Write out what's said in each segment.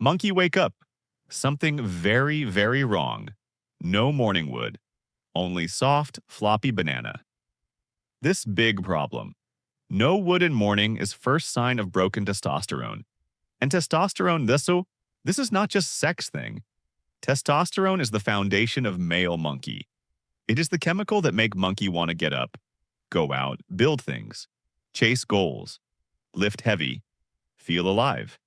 Monkey, wake up. Something very, very wrong. No morning wood. Only soft, floppy banana. This big problem. No wood in morning is first sign of broken testosterone. And testosterone, this is not just sex thing. Testosterone is the foundation of male monkey. It is the chemical that make monkey want to get up, go out, build things, chase goals, lift heavy, feel alive.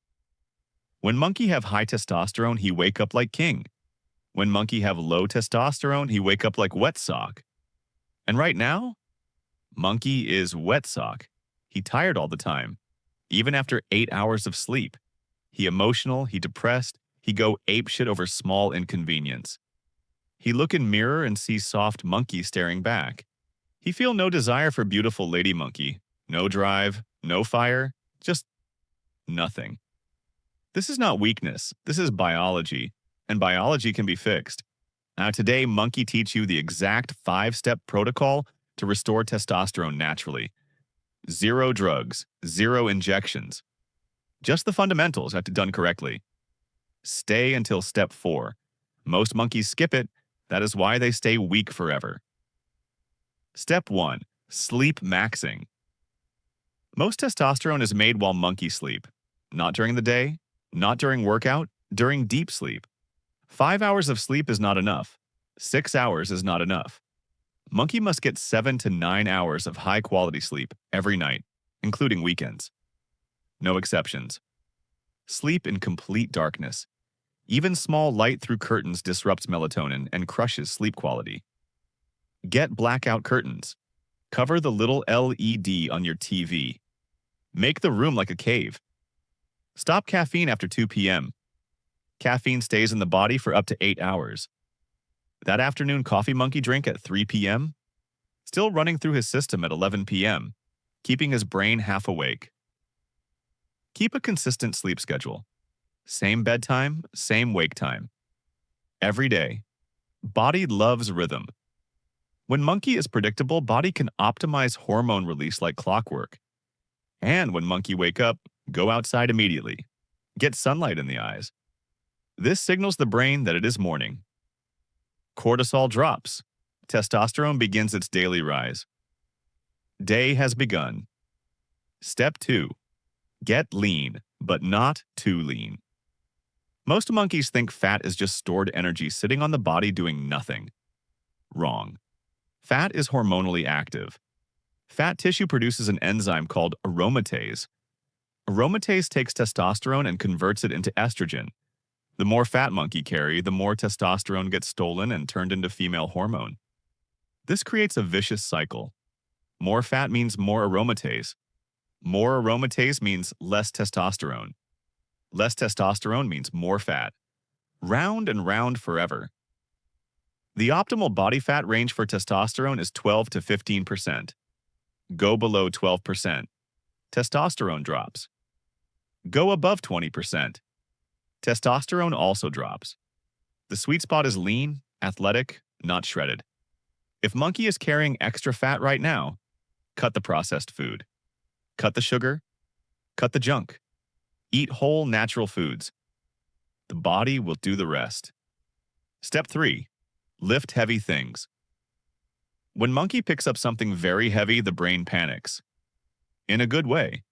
When monkey have high testosterone, he wake up like king. When monkey have low testosterone, he wake up like wet sock. And right now, monkey is wet sock. He tired all the time, even after 8 hours of sleep. He emotional, he depressed, he go apeshit over small inconvenience. He look in mirror and see soft monkey staring back. He feel no desire for beautiful lady monkey, no drive, no fire, just nothing. This is not weakness, this is biology, and biology can be fixed. Now today, Monkey teach you the exact 5-step protocol to restore testosterone naturally. 0 drugs, 0 injections. Just the fundamentals have to done correctly. Stay until step 4. Most monkeys skip it, that is why they stay weak forever. Step 1. Sleep maxing. Most testosterone is made while monkeys sleep. Not during the day, not during workout, during deep sleep. 5 hours of sleep is not enough. 6 hours is not enough. Monkey must get 7 to 9 hours of high-quality sleep every night, including weekends. No exceptions. Sleep in complete darkness. Even small light through curtains disrupts melatonin and crushes sleep quality. Get blackout curtains. Cover the little LED on your TV. Make the room like a cave. Stop caffeine after 2 p.m. Caffeine stays in the body for up to 8 hours. That afternoon coffee monkey drink at 3 p.m. Still running through his system at 11 p.m., keeping his brain half awake. Keep a consistent sleep schedule. Same bedtime, same wake time. Every day. Body loves rhythm. When monkey is predictable, body can optimize hormone release like clockwork. And when monkey wake up, go outside immediately. Get sunlight in the eyes. This signals the brain that it is morning. Cortisol drops. Testosterone begins its daily rise. Day has begun. Step 2. Get lean, but not too lean. Most monkeys think fat is just stored energy sitting on the body doing nothing. Wrong. Fat is hormonally active. Fat tissue produces an enzyme called aromatase. Aromatase takes testosterone and converts it into estrogen. The more fat monkey carry, the more testosterone gets stolen and turned into female hormone. This creates a vicious cycle. More fat means more aromatase. More aromatase means less testosterone. Less testosterone means more fat. Round and round forever. The optimal body fat range for testosterone is 12 to 15%. Go below 12%. Testosterone drops. Go above 20%. Testosterone also drops. The sweet spot is lean, athletic, not shredded. If monkey is carrying extra fat right now, cut the processed food. Cut the sugar. Cut the junk. Eat whole natural foods. The body will do the rest. Step 3. Lift heavy things. When monkey picks up something very heavy, the brain panics. In a good way.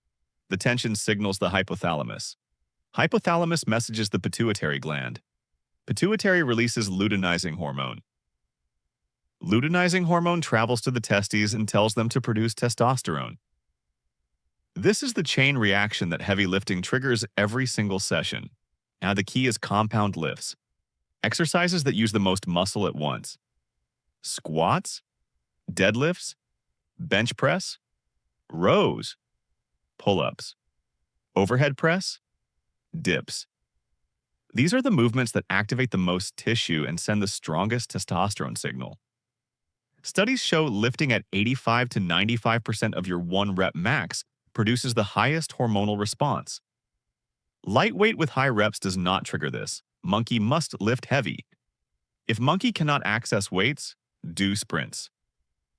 The tension signals the hypothalamus. Hypothalamus messages the pituitary gland. Pituitary releases luteinizing hormone. Luteinizing hormone travels to the testes and tells them to produce testosterone. This is the chain reaction that heavy lifting triggers every single session. Now the key is compound lifts. Exercises that use the most muscle at once. Squats, deadlifts, bench press, rows, pull-ups, overhead press, dips. These are the movements that activate the most tissue and send the strongest testosterone signal. Studies show lifting at 85 to 95% of your 1 rep max produces the highest hormonal response. Lightweight with high reps does not trigger this. Monkey must lift heavy. If monkey cannot access weights, do sprints.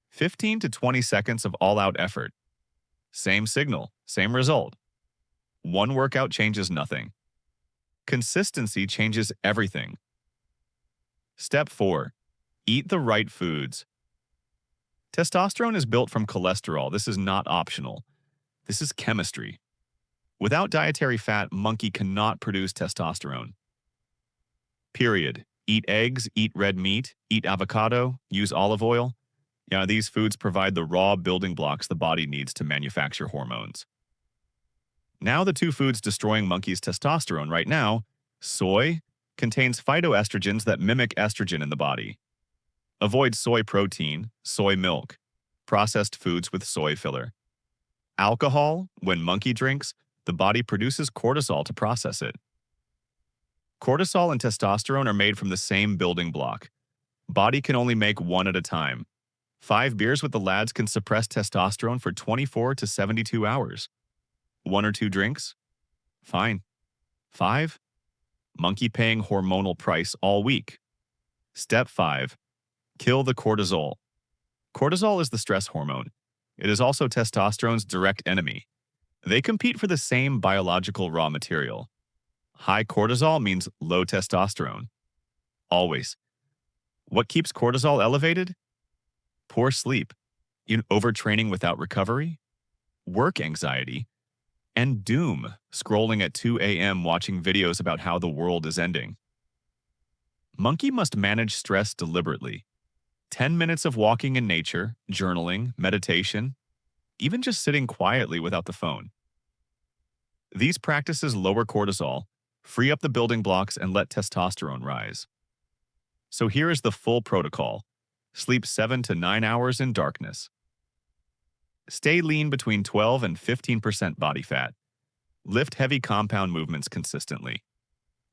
15 to 20 seconds of all-out effort. Same signal, same result. One workout changes nothing. Consistency changes everything. Step 4. Eat the right foods. Testosterone is built from cholesterol. This is not optional. This is chemistry. Without dietary fat, monkey cannot produce testosterone. Period. Eat eggs, eat red meat, eat avocado, use olive oil. Yeah, these foods provide the raw building blocks the body needs to manufacture hormones. Now the two foods destroying monkeys' testosterone right now, soy contains phytoestrogens that mimic estrogen in the body. Avoid soy protein, soy milk, processed foods with soy filler. Alcohol, when monkey drinks, the body produces cortisol to process it. Cortisol and testosterone are made from the same building block. Body can only make one at a time. 5 beers with the lads can suppress testosterone for 24 to 72 hours. 1 or 2 drinks? Fine. 5? Monkey paying hormonal price all week. Step 5. Kill the cortisol. Cortisol is the stress hormone. It is also testosterone's direct enemy. They compete for the same biological raw material. High cortisol means low testosterone. Always. What keeps cortisol elevated? Poor sleep, overtraining without recovery, work anxiety, and doom, scrolling at 2 a.m. watching videos about how the world is ending. Monkey must manage stress deliberately. 10 minutes of walking in nature, journaling, meditation, even just sitting quietly without the phone. These practices lower cortisol, free up the building blocks, and let testosterone rise. So here is the full protocol. Sleep 7 to 9 hours in darkness. Stay lean between 12 and 15% body fat. Lift heavy compound movements consistently.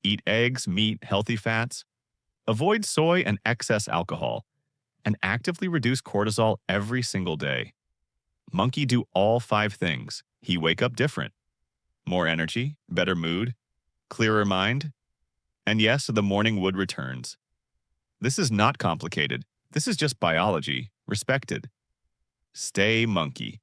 Eat eggs, meat, healthy fats. Avoid soy and excess alcohol. And actively reduce cortisol every single day. Monkey do all 5 things. He wake up different. More energy, better mood, clearer mind. And yes, the morning wood returns. This is not complicated. This is just biology, respected. Stay monkey.